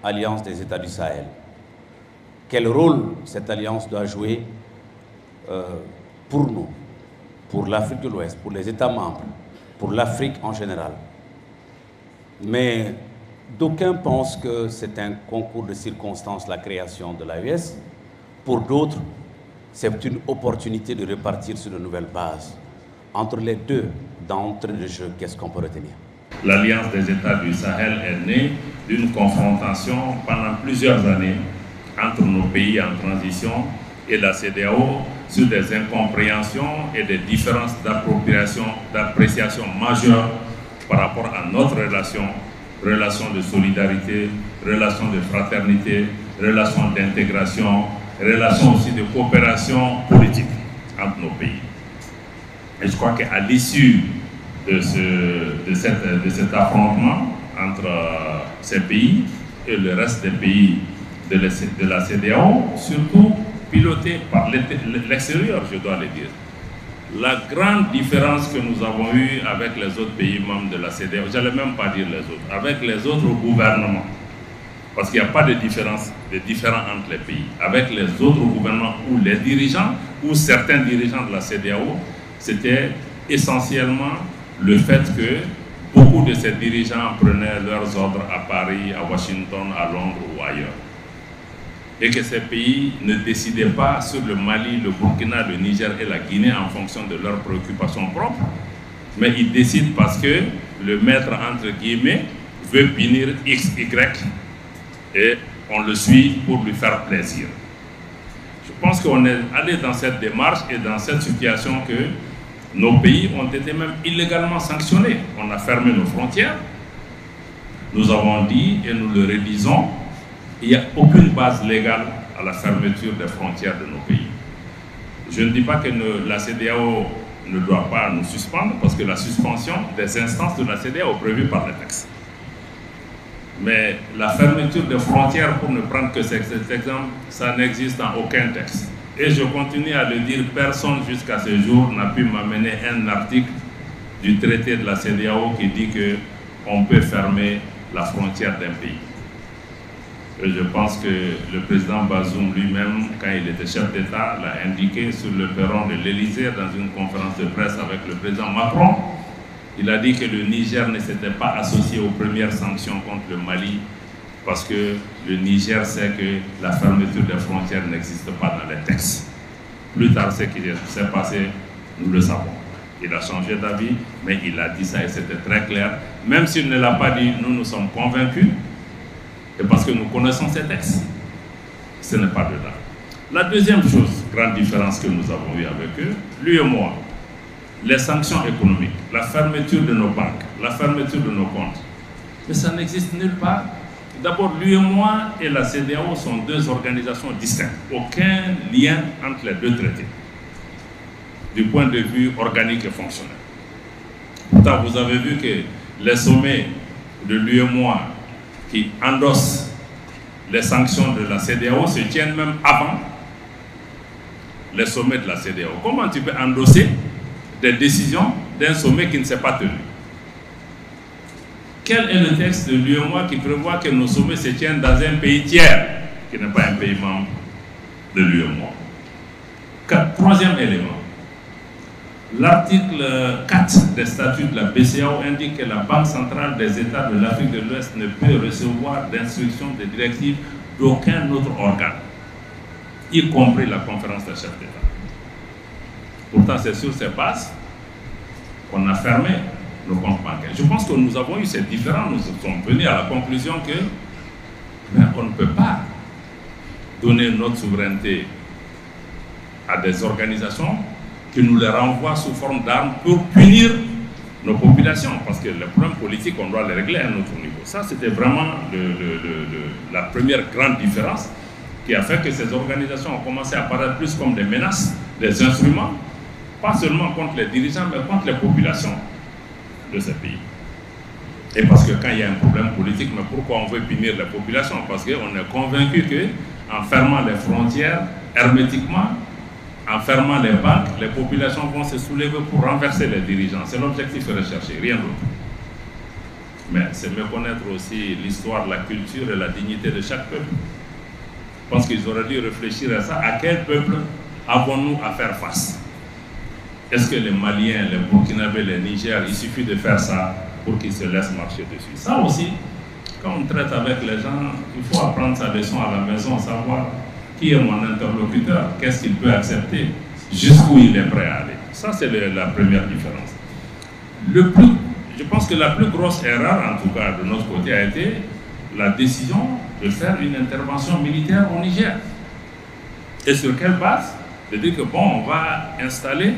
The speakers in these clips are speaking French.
alliance des États du Sahel. Quel rôle cette alliance doit jouer pour nous, pour l'Afrique de l'Ouest, pour les États membres, pour l'Afrique en général. Mais d'aucuns pensent que c'est un concours de circonstances, la création de l'AES. Pour d'autres, c'est une opportunité de repartir sur de nouvelles bases. Entre les deux, d'entrée de jeu, qu'est-ce qu'on peut retenir? L'Alliance des États du Sahel est née d'une confrontation pendant plusieurs années entre nos pays en transition et la CEDEAO sur des incompréhensions et des différences d'appréciation majeures par rapport à notre relation de solidarité, relation de fraternité, relation d'intégration, relation aussi de coopération politique entre nos pays. Et je crois qu'à l'issue de cet affrontement entre ces pays et le reste des pays de la CEDEAO, surtout piloté par l'extérieur, je dois le dire. La grande différence que nous avons eue avec les autres pays membres de la CEDEAO, je n'allais même pas dire les autres, avec les autres gouvernements, parce qu'il n'y a pas de différence entre les pays, avec les autres gouvernements ou les dirigeants, ou certains dirigeants de la CEDEAO, c'était essentiellement le fait que beaucoup de ces dirigeants prenaient leurs ordres à Paris, à Washington, à Londres ou ailleurs. Et que ces pays ne décidaient pas sur le Mali, le Burkina, le Niger et la Guinée en fonction de leurs préoccupations propres, mais ils décident parce que le maître, entre guillemets, veut punir X, Y, et on le suit pour lui faire plaisir. Je pense qu'on est allé dans cette démarche et dans cette situation que nos pays ont été même illégalement sanctionnés. On a fermé nos frontières. Nous avons dit, et nous le redisons, il n'y a aucune base légale à la fermeture des frontières de nos pays. Je ne dis pas que la CEDEAO ne doit pas nous suspendre, parce que la suspension des instances de la CEDEAO est prévue par les textes. Mais la fermeture des frontières, pour ne prendre que cet exemple, ça n'existe dans aucun texte. Et je continue à le dire, personne jusqu'à ce jour n'a pu m'amener un article du traité de la CEDEAO qui dit qu'on peut fermer la frontière d'un pays. Et je pense que le président Bazoum lui-même, quand il était chef d'État, l'a indiqué sur le perron de l'Élysée dans une conférence de presse avec le président Macron. Il a dit que le Niger ne s'était pas associé aux premières sanctions contre le Mali parce que le Niger sait que la fermeture des frontières n'existe pas dans les textes. Plus tard, ce qui s'est passé, nous le savons. Il a changé d'avis, mais il a dit ça et c'était très clair. Même s'il ne l'a pas dit, nous sommes convaincus. Et parce que nous connaissons ces textes, ce n'est pas de là. La deuxième chose, grande différence que nous avons eue avec eux, lui et moi, les sanctions économiques, la fermeture de nos banques, la fermeture de nos comptes. Mais ça n'existe nulle part. D'abord, l'UEMOA et la CEDEAO sont deux organisations distinctes. Aucun lien entre les deux traités, du point de vue organique et fonctionnel. Pourtant, vous avez vu que les sommets de l'UEMOA qui endossent les sanctions de la CEDEAO se tiennent même avant les sommets de la CEDEAO. Comment tu peux endosser des décisions d'un sommet qui ne s'est pas tenu? Quel est le texte de l'UEMOA qui prévoit que nos sommets se tiennent dans un pays tiers, qui n'est pas un pays membre de l'UEMOA? Troisième élément. L'article 4 des statuts de la BCEAO indique que la Banque centrale des États de l'Afrique de l'Ouest ne peut recevoir d'instructions de directives d'aucun autre organe, y compris la conférence des chefs d'État. Pourtant, c'est sur ces bases qu'on a fermé nos comptes bancaires. Je pense que nous avons eu ces différends, nous sommes venus à la conclusion que on ne peut pas donner notre souveraineté à des organisations qui nous les renvoient sous forme d'armes pour punir nos populations, parce que les problèmes politiques, on doit les régler à notre niveau. Ça, c'était vraiment la première grande différence qui a fait que ces organisations ont commencé à apparaître plus comme des menaces, des instruments, pas seulement contre les dirigeants, mais contre les populations de ces pays. Et parce que quand il y a un problème politique, mais pourquoi on veut punir les populations? Parce qu'on est convaincu qu'en fermant les frontières hermétiquement, en fermant les banques, les populations vont se soulever pour renverser les dirigeants. C'est l'objectif recherché, rien d'autre. Mais c'est méconnaître aussi l'histoire, la culture et la dignité de chaque peuple. Je pense qu'ils auraient dû réfléchir à ça. À quel peuple avons-nous à faire face? Est-ce que les Maliens, les Burkinabés, les Niger, il suffit de faire ça pour qu'ils se laissent marcher dessus? Ça aussi, quand on traite avec les gens, il faut apprendre sa leçon à la maison, savoir qui est mon interlocuteur, qu'est-ce qu'il peut accepter, jusqu'où il est prêt à aller. Ça, c'est la première différence. Je pense que la plus grosse erreur, en tout cas de notre côté, a été la décision de faire une intervention militaire au Niger. Et sur quelle base? De dire que bon, on va installer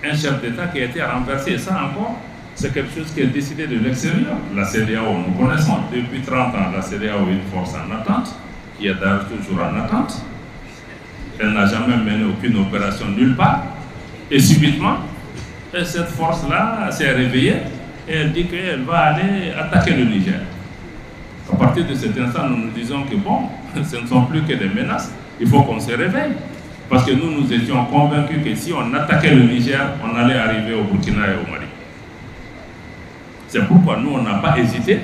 un chef d'État qui a été renversé. Et ça encore, c'est quelque chose qui est décidé de l'extérieur. La CEDEAO, nous connaissons depuis 30 ans, la CEDEAO est une force en attente, qui est d'ailleurs toujours en attente. Elle n'a jamais mené aucune opération nulle part. Et subitement, cette force-là s'est réveillée et elle dit qu'elle va aller attaquer le Niger. À partir de cet instant, nous nous disons que bon, ce ne sont plus que des menaces. Il faut qu'on se réveille. Parce que nous étions convaincus que si on attaquait le Niger, on allait arriver au Burkina et au Mali. C'est pourquoi nous, on n'a pas hésité.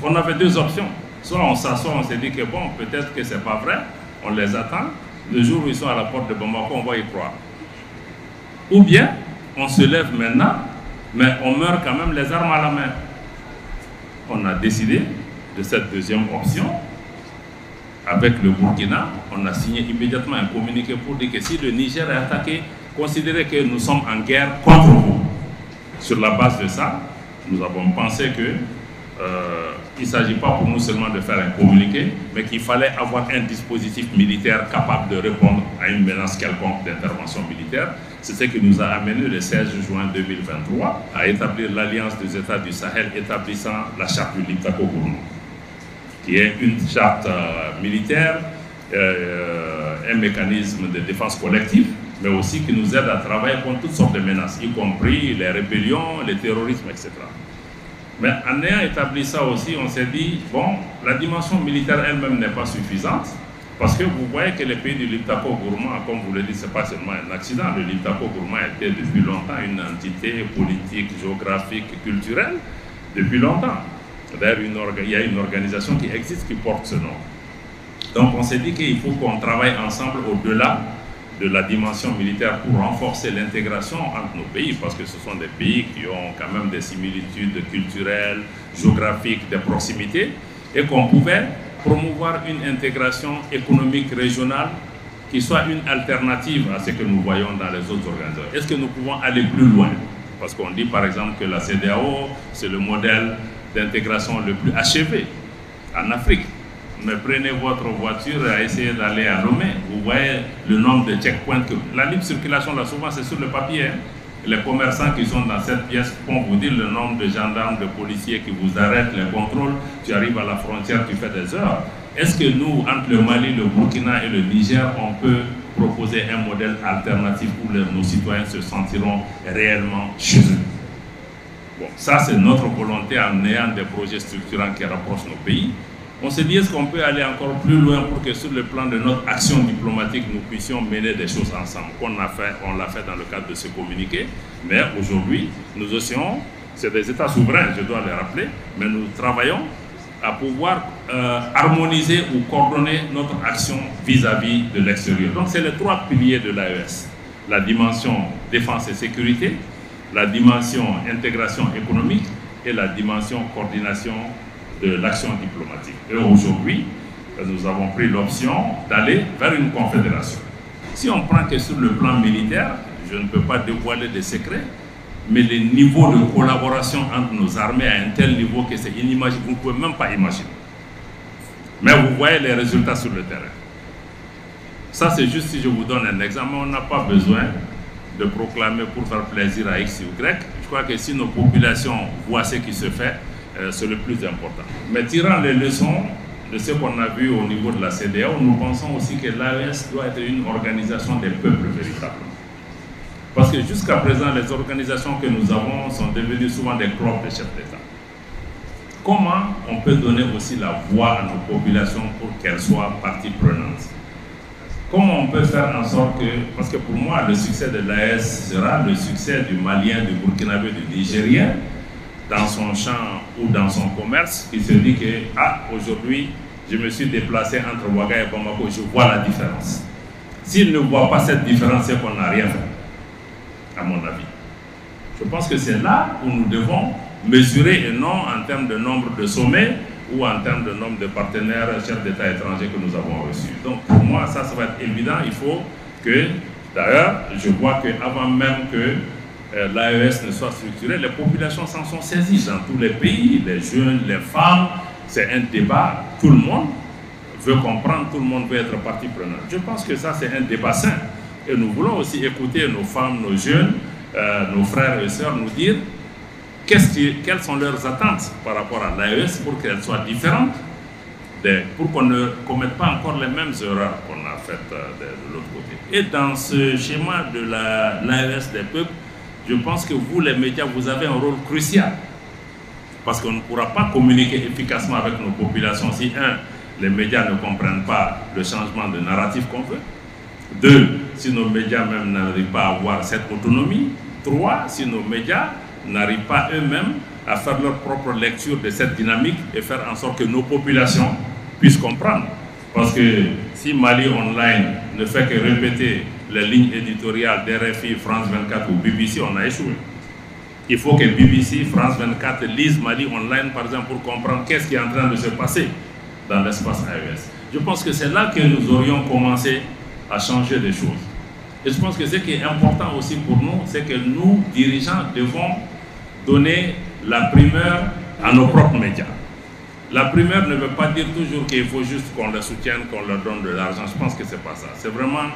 On avait deux options. Soit on s'assoit, on s'est dit que bon, peut-être que ce n'est pas vrai, on les attend. Le jour où ils sont à la porte de Bamako, on va y croire. Ou bien, on se lève maintenant, mais on meurt quand même les armes à la main. On a décidé de cette deuxième option. Avec le Burkina, on a signé immédiatement un communiqué pour dire que si le Niger est attaqué, considérez que nous sommes en guerre contre vous. Sur la base de ça, nous avons pensé que il ne s'agit pas pour nous seulement de faire un communiqué, mais qu'il fallait avoir un dispositif militaire capable de répondre à une menace quelconque d'intervention militaire. C'est ce qui nous a amené le 16 juin 2023 à établir l'Alliance des États du Sahel établissant la charte du Liptako-Gourma, qui est une charte militaire, un mécanisme de défense collective, mais aussi qui nous aide à travailler contre toutes sortes de menaces, y compris les rébellions, le terrorisme, etc. Mais en ayant établi ça aussi, on s'est dit, bon, la dimension militaire elle-même n'est pas suffisante, parce que vous voyez que les pays du Liptako-Gourma, comme vous le dites, ce n'est pas seulement un accident. Le Liptako-Gourma était depuis longtemps une entité politique, géographique, culturelle, depuis longtemps. D'ailleurs, il y a une organisation qui existe qui porte ce nom. Donc on s'est dit qu'il faut qu'on travaille ensemble au-delà de la dimension militaire pour renforcer l'intégration entre nos pays, parce que ce sont des pays qui ont quand même des similitudes culturelles, géographiques, de proximité, et qu'on pouvait promouvoir une intégration économique régionale qui soit une alternative à ce que nous voyons dans les autres organisations. Est-ce que nous pouvons aller plus loin? Parce qu'on dit par exemple que la CEDEAO, c'est le modèle d'intégration le plus achevé en Afrique. Mais prenez votre voiture et essayez d'aller à Lomé. Vous voyez le nombre de checkpoints. La libre circulation, là, souvent, c'est sur le papier. Hein. Les commerçants qui sont dans cette pièce vont vous dire le nombre de gendarmes, de policiers qui vous arrêtent, les contrôles. Tu arrives à la frontière, tu fais des heures. Est-ce que nous, entre le Mali, le Burkina et le Niger, on peut proposer un modèle alternatif où nos citoyens se sentiront réellement chez eux? Bon, ça, c'est notre volonté en ayant des projets structurants qui rapprochent nos pays. On s'est dit, est-ce qu'on peut aller encore plus loin pour que sur le plan de notre action diplomatique, nous puissions mener des choses ensemble, on l'a fait dans le cadre de ce communiqué, mais aujourd'hui, nous essayons, c'est des États souverains, je dois les rappeler, mais nous travaillons à pouvoir harmoniser ou coordonner notre action vis-à-vis de l'extérieur. Donc c'est les trois piliers de l'AES, la dimension défense et sécurité, la dimension intégration économique et la dimension coordination de l'action diplomatique. Et aujourd'hui, nous avons pris l'option d'aller vers une confédération. Si on prend que sur le plan militaire, je ne peux pas dévoiler des secrets, mais les niveaux de collaboration entre nos armées à un tel niveau que c'est inimaginable, vous ne pouvez même pas imaginer. Mais vous voyez les résultats sur le terrain. Ça, c'est juste si je vous donne un exemple. On n'a pas besoin de proclamer pour faire plaisir à X ou Y. Je crois que si nos populations voient ce qui se fait, c'est le plus important. Mais tirant les leçons de ce qu'on a vu au niveau de la CEDEAO, nous pensons aussi que l'AES doit être une organisation des peuples véritablement. Parce que jusqu'à présent, les organisations que nous avons sont devenues souvent des clubs de chefs d'État. Comment on peut donner aussi la voix à nos populations pour qu'elles soient partie prenante? Comment on peut faire en sorte que, parce que pour moi, le succès de l'AES sera le succès du Malien, du Burkinabé, du Nigérien, dans son champ ou dans son commerce, qui se dit que aujourd'hui, je me suis déplacé entre Ouaga et Bamako, je vois la différence. S'il ne voit pas cette différence, c'est qu'on n'a rien fait, à mon avis. Je pense que c'est là où nous devons mesurer, et non en termes de nombre de sommets ou en termes de nombre de partenaires, chefs d'État étrangers que nous avons reçus. Donc pour moi, ça va être évident. Il faut que, d'ailleurs, je vois qu'avant même que l'AES ne soit structurée, les populations s'en sont saisies dans tous les pays, les jeunes, les femmes. C'est un débat, tout le monde veut comprendre, tout le monde veut être partie prenante. Je pense que ça, c'est un débat sain. Et nous voulons aussi écouter nos femmes, nos jeunes, nos frères et sœurs nous dire quelles sont leurs attentes par rapport à l'AES pour qu'elles soient différentes, pour qu'on ne commette pas encore les mêmes erreurs qu'on a faites de l'autre côté. Et dans ce schéma de l'AES des peuples, je pense que vous, les médias, vous avez un rôle crucial. Parce qu'on ne pourra pas communiquer efficacement avec nos populations si, les médias ne comprennent pas le changement de narratif qu'on veut. 2, si nos médias même n'arrivent pas à avoir cette autonomie. 3, si nos médias n'arrivent pas eux-mêmes à faire leur propre lecture de cette dynamique et faire en sorte que nos populations puissent comprendre. Parce que si Mali Online ne fait que répéter les lignes éditoriales d'RFI, France 24 ou BBC, on a échoué. Il faut que BBC, France 24 lisent Mali Online, par exemple, pour comprendre qu'est-ce qui est en train de se passer dans l'espace AES. Je pense que c'est là que nous aurions commencé à changer des choses. Et je pense que ce qui est important aussi pour nous, c'est que nous, dirigeants, devons donner la primeur à nos propres médias. La primeur ne veut pas dire toujours qu'il faut juste qu'on les soutienne, qu'on leur donne de l'argent. Je pense que ce n'est pas ça. C'est vraiment,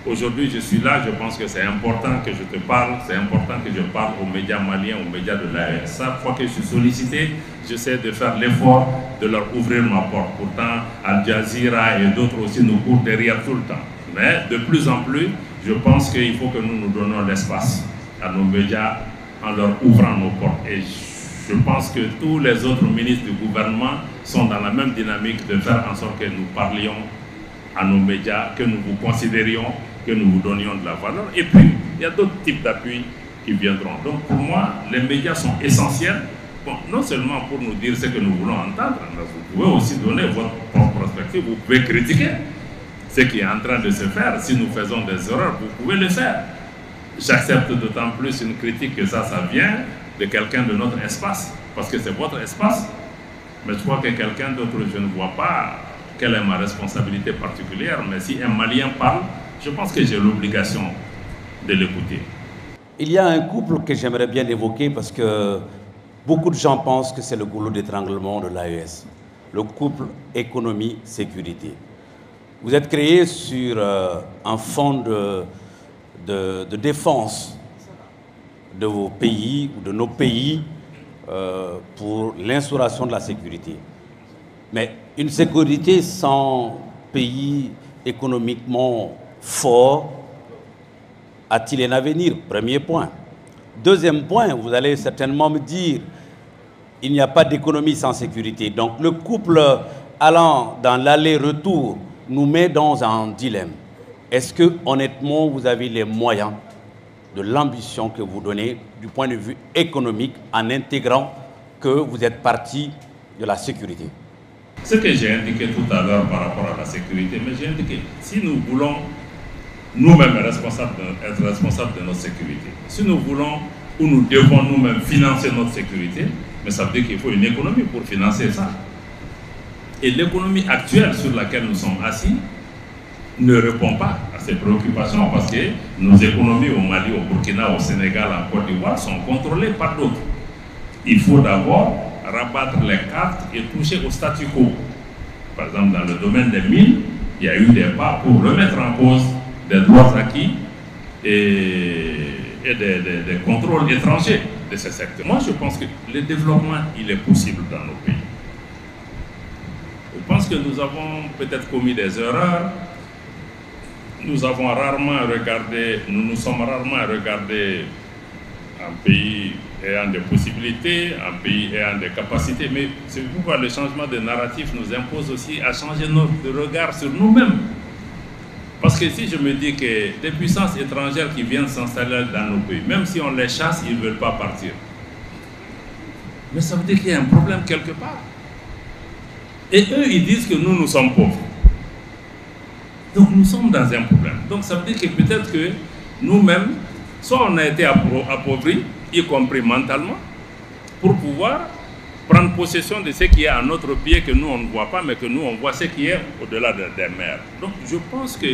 aujourd'hui je suis là, je pense que c'est important que je te parle, c'est important que je parle aux médias maliens, aux médias de l'AES. Chaque fois que je suis sollicité, j'essaie de faire l'effort de leur ouvrir ma porte. Pourtant, Al Jazeera et d'autres aussi nous courent derrière tout le temps. Mais de plus en plus, je pense qu'il faut que nous nous donnions l'espace à nos médias en leur ouvrant nos portes. Et je pense que tous les autres ministres du gouvernement sont dans la même dynamique de faire en sorte que nous parlions à nos médias, que nous vous considérions, que nous vous donnions de la valeur. Et puis, il y a d'autres types d'appuis qui viendront. Donc pour moi, les médias sont essentiels, bon, non seulement pour nous dire ce que nous voulons entendre, mais vous pouvez aussi donner votre propre perspective, vous pouvez critiquer ce qui est en train de se faire. Si nous faisons des erreurs, vous pouvez le faire. J'accepte d'autant plus une critique que ça vient de quelqu'un de notre espace, parce que c'est votre espace. Mais je crois que quelqu'un d'autre, je ne vois pas quelle est ma responsabilité particulière, mais si un Malien parle, je pense que j'ai l'obligation de l'écouter. Il y a un couple que j'aimerais bien évoquer parce que beaucoup de gens pensent que c'est le goulot d'étranglement de l'AES, le couple économie-sécurité. Vous êtes créé sur un fonds de défense de vos pays ou de nos pays pour l'instauration de la sécurité. Mais une sécurité sans pays économiquement fort a-t-il un avenir? Premier point. Deuxième point, vous allez certainement me dire, il n'y a pas d'économie sans sécurité. Donc le couple allant dans l'aller-retour nous met dans un dilemme. Est-ce que honnêtement vous avez les moyens de l'ambition que vous donnez du point de vue économique en intégrant que vous êtes parti de la sécurité? Ce que j'ai indiqué tout à l'heure par rapport à la sécurité, mais j'ai indiqué, si nous voulons nous-mêmes être responsables de notre sécurité, si nous voulons ou nous devons nous-mêmes financer notre sécurité, mais ça veut dire qu'il faut une économie pour financer ça. Et l'économie actuelle sur laquelle nous sommes assis ne répond pas à ces préoccupations parce que nos économies au Mali, au Burkina, au Sénégal, en Côte d'Ivoire sont contrôlées par d'autres. Il faut d'abord rabattre les cartes et toucher au statu quo. Par exemple, dans le domaine des mines, il y a eu des pas pour remettre en cause des droits acquis et des contrôles étrangers de ce secteur. Moi, je pense que le développement, il est possible dans nos pays. Je pense que nous avons peut-être commis des erreurs. Nous avons rarement regardé, nous nous sommes rarement regardés un pays ayant des possibilités, un pays ayant des capacités, mais c'est pourquoi le changement de narratif nous impose aussi à changer notre regard sur nous-mêmes. Parce que si je me dis que des puissances étrangères qui viennent s'installer dans nos pays, même si on les chasse, ils ne veulent pas partir. Mais ça veut dire qu'il y a un problème quelque part. Et eux, ils disent que nous sommes pauvres. Donc nous sommes dans un problème. Donc ça veut dire que peut-être que nous-mêmes, soit on a été appauvris, y compris mentalement, pour pouvoir prendre possession de ce qui est à notre pied, que nous on ne voit pas, mais que nous on voit ce qui est au-delà des mers. Donc je pense que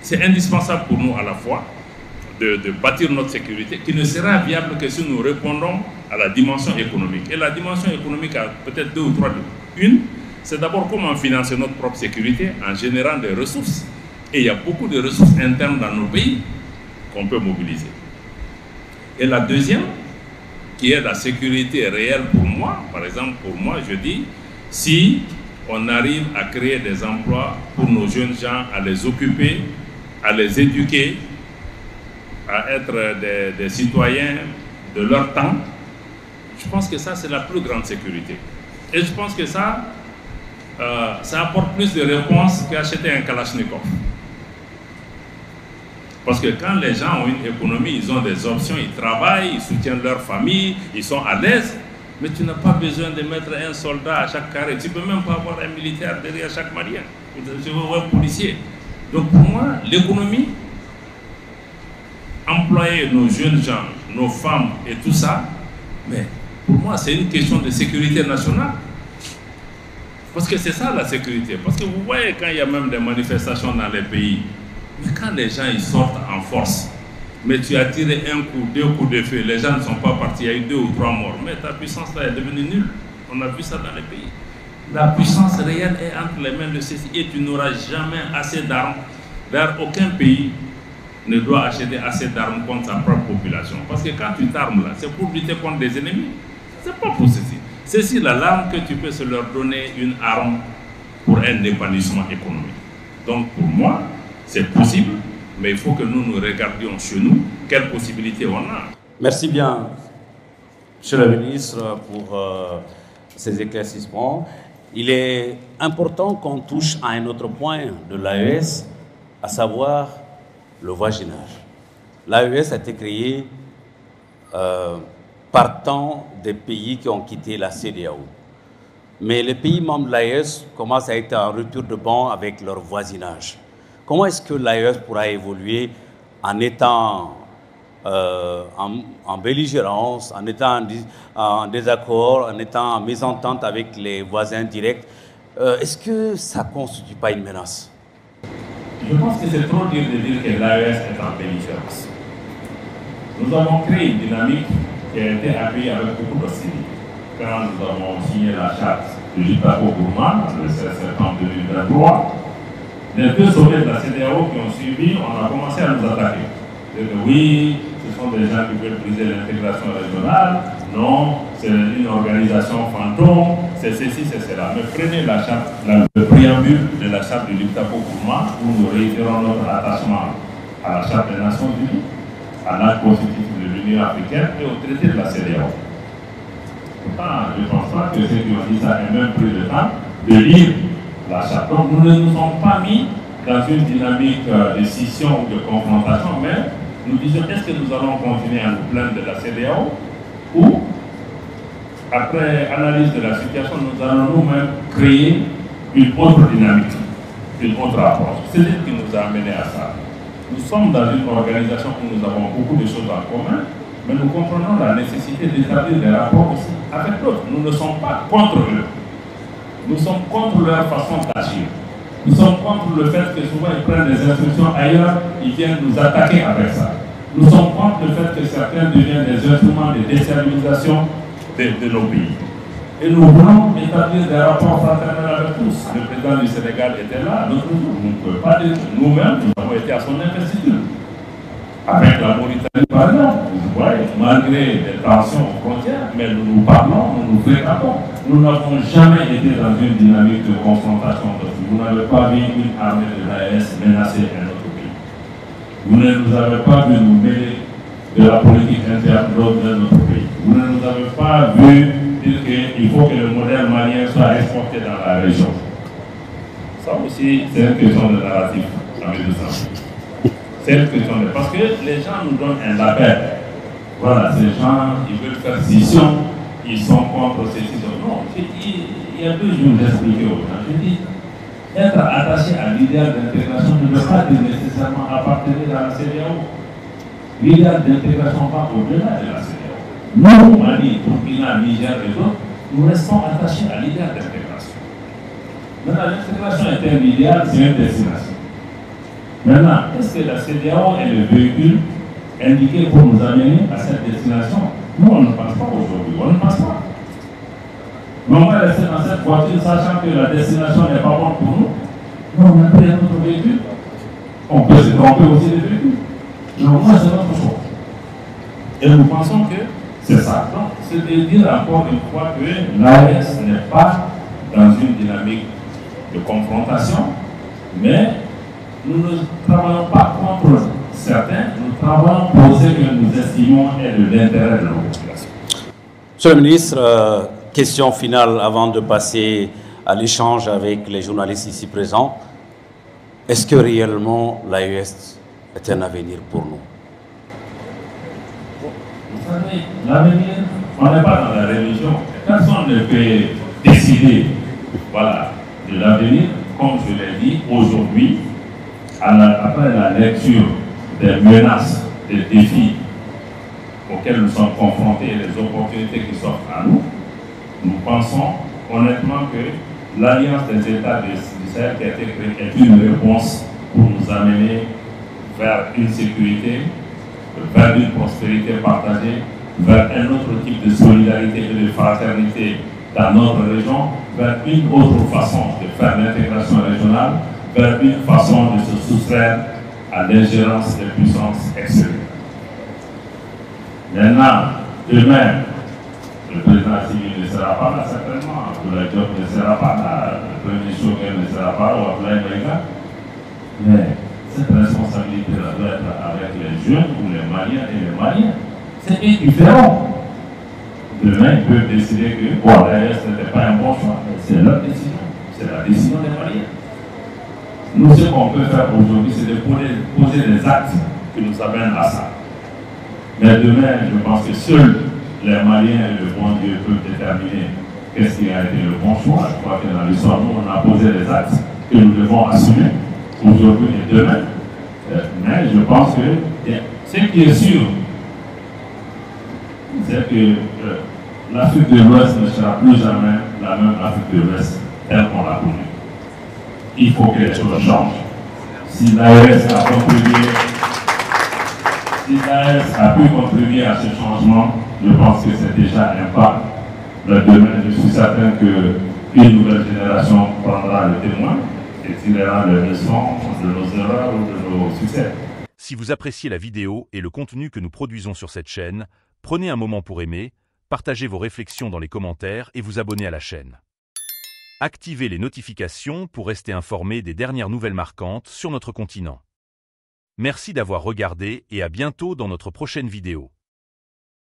c'est indispensable pour nous à la fois de bâtir notre sécurité, qui ne sera viable que si nous répondons à la dimension économique. Et la dimension économique a peut-être deux ou trois. Une, c'est d'abord comment financer notre propre sécurité en générant des ressources. Et il y a beaucoup de ressources internes dans nos pays qu'on peut mobiliser. Et la deuxième, qui est la sécurité réelle pour moi, par exemple pour moi, je dis, si on arrive à créer des emplois pour nos jeunes gens, à les occuper, à les éduquer, à être des citoyens de leur temps, je pense que ça c'est la plus grande sécurité. Et je pense que ça apporte plus de réponses qu'acheter un Kalachnikov. Parce que quand les gens ont une économie, ils ont des options, ils travaillent, ils soutiennent leur famille, ils sont à l'aise. Mais tu n'as pas besoin de mettre un soldat à chaque carré. Tu ne peux même pas avoir un militaire derrière chaque malien, ou un policier. Donc pour moi, l'économie, employer nos jeunes gens, nos femmes et tout ça, mais pour moi, c'est une question de sécurité nationale. Parce que c'est ça la sécurité. Parce que vous voyez quand il y a même des manifestations dans les pays, mais quand les gens ils sortent en force, mais tu as tiré un coup, deux coups de feu, les gens ne sont pas partis, il y a eu 2 ou 3 morts, mais ta puissance là est devenue nulle. On a vu ça dans les pays. La puissance réelle est entre les mains de ceux-ci et tu n'auras jamais assez d'armes. D'ailleurs, aucun pays ne doit acheter assez d'armes contre sa propre population. Parce que quand tu t'armes là, c'est pour lutter contre des ennemis. C'est pas pour ceci. Ceci, l'arme que tu peux se leur donner une arme pour un épanouissement économique. Donc pour moi, c'est possible, mais il faut que nous nous regardions chez nous quelles possibilités on a. Merci bien, Monsieur le ministre, pour ces éclaircissements. Il est important qu'on touche à un autre point de l'AES, à savoir le voisinage. L'AES a été créée partant des pays qui ont quitté la CEDEAO. Mais les pays membres de l'AES commencent à être en rupture de banc avec leur voisinage. Comment est-ce que l'AES pourra évoluer en étant en belligérance, en étant en désaccord, en étant en mésentente avec les voisins directs? Est-ce que ça ne constitue pas une menace? Je pense que c'est trop dur de dire que l'AES est en belligérance. Nous avons créé une dynamique qui a été appuyée avec beaucoup d'hostilité. Quand nous avons signé la charte de l'Itaco-Gourmand, le 16 septembre 2023, les 2 sommets de la CEDEAO qui ont suivi, on a commencé à nous attaquer. Oui, ce sont des gens qui veulent briser l'intégration régionale. Non, c'est une organisation fantôme, c'est ceci, c'est cela. Mais prenez la charte, le préambule de la charte de l'Itaco-Gourmand, où nous réitérons notre attachement à la charte des Nations Unies, à l'acte constitutif de l'Union africaine et au traité de la CEDEAO. Pourtant, je ne pense pas que ceux qui ont dit ça aient même pris le temps de lire la charte. Donc nous ne nous sommes pas mis dans une dynamique de scission ou de confrontation, mais nous disons est-ce que nous allons continuer à nous plaindre de la CEDEAO ou, après analyse de la situation, nous allons nous-mêmes créer une autre dynamique, une autre approche. C'est ce qui nous a amené à ça. Nous sommes dans une organisation où nous avons beaucoup de choses en commun, mais nous comprenons la nécessité d'établir des rapports aussi avec d'autres. Nous ne sommes pas contre eux. Nous sommes contre leur façon d'agir. Nous sommes contre le fait que souvent ils prennent des instructions ailleurs, ils viennent nous attaquer avec ça. Nous sommes contre le fait que certains deviennent des instruments de déstabilisation de nos pays. Et nous voulons établir des rapports fraternels avec tous. Le président du Sénégal était là, l'autre jour. Vous ne pouvez pas dire que nous-mêmes, nous avons été à son investiture. Avec la Mauritanie, par exemple, vous voyez, malgré des tensions aux frontières, mais nous nous parlons, nous nous fréquentons. Nous n'avons jamais été dans une dynamique de confrontation. Vous n'avez pas vu une armée de l'AES menacer un autre pays. Vous ne nous avez pas vu nous mêler de la politique interne de notre pays. Vous ne nous avez pas vu dire qu'il faut que le modèle malien soit exporté dans la région. Ça aussi, c'est une question de narratif, jamais de ça. C'est une question de... Parce que les gens nous donnent un label. Voilà, ces gens, ils veulent faire scission ils sont contre ceci. Non, il y a 2 jours d'expliquer aux gens. Je dis, être attaché à l'idéal d'intégration ne veut pas dire nécessairement appartenir à la CEDEAO. L'idéal d'intégration va au-delà de la CEDEAO. Nous, Mali, Burkina, Niger et d'autres, nous restons attachés à l'idéal d'intégration. Maintenant, l'intégration est un idéal, c'est une destination. Maintenant, est-ce que la CEDEAO est le véhicule indiqué pour nous amener à cette destination? Nous, on ne pense pas aujourd'hui, on ne pense pas. Mais on va rester dans cette voiture sachant que la destination n'est pas bonne pour nous. Non, on a pris un autre véhicule. On peut se tromper aussi des véhicules. Donc, moi, c'est notre choix. Et nous pensons que c'est ça. Donc, c'est de dire encore une fois que l'AES n'est pas dans une dynamique de confrontation, mais nous ne travaillons pas contre certains, nous travaillons pour ce que nous estimons est de l'intérêt de nos populations. Monsieur le ministre, question finale avant de passer à l'échange avec les journalistes ici présents. Est-ce que réellement l'AES est un avenir pour nous? Vous savez, l'avenir, on n'est pas dans la religion. Personne ne peut décider de l'avenir, comme je l'ai dit aujourd'hui, après la lecture des menaces, des défis auxquels nous sommes confrontés et les opportunités qui s'offrent à nous. Nous pensons honnêtement que l'Alliance des États du Sahel qui a été créée est une réponse pour nous amener vers une sécurité, vers une prospérité partagée, vers un autre type de solidarité et de fraternité dans notre région, vers une autre façon de faire l'intégration régionale, vers une façon de se soustraire à l'ingérence des puissances extérieures. Maintenant, demain, le président civil ne sera pas là, certainement. Abdoulaye Diop ne sera pas là. Le premier Choguel ne sera pas là, ou Abdoulaye Maïga. Mais cette responsabilité-là doit être avec les jeunes ou les Maliens et les Maliens. C'est différent. Demain, ils peuvent décider que l'AES n'était pas un bon choix. C'est leur décision. C'est la décision des Maliens. Nous, ce qu'on peut faire aujourd'hui, c'est de poser des actes qui nous amènent à ça. Mais demain, je pense que seuls les Maliens et le bon Dieu peuvent déterminer qu'est-ce qui a été le bon choix. Je crois que dans l'histoire, nous, on a posé des actes que nous devons assumer aujourd'hui et demain. Mais je pense que ce qui est sûr, c'est que l'Afrique de l'Ouest ne sera plus jamais la même Afrique de l'Ouest telle qu'on l'a connue. Il faut que les choses changent. Si l'AES a pu contribuer à ce changement, je pense que c'est déjà un pas. Mais demain, je suis certain qu'une nouvelle génération prendra le témoin et tirera les leçons de nos erreurs ou de nos succès. Si vous appréciez la vidéo et le contenu que nous produisons sur cette chaîne, prenez un moment pour aimer, partagez vos réflexions dans les commentaires et vous abonner à la chaîne. Activez les notifications pour rester informé des dernières nouvelles marquantes sur notre continent. Merci d'avoir regardé et à bientôt dans notre prochaine vidéo.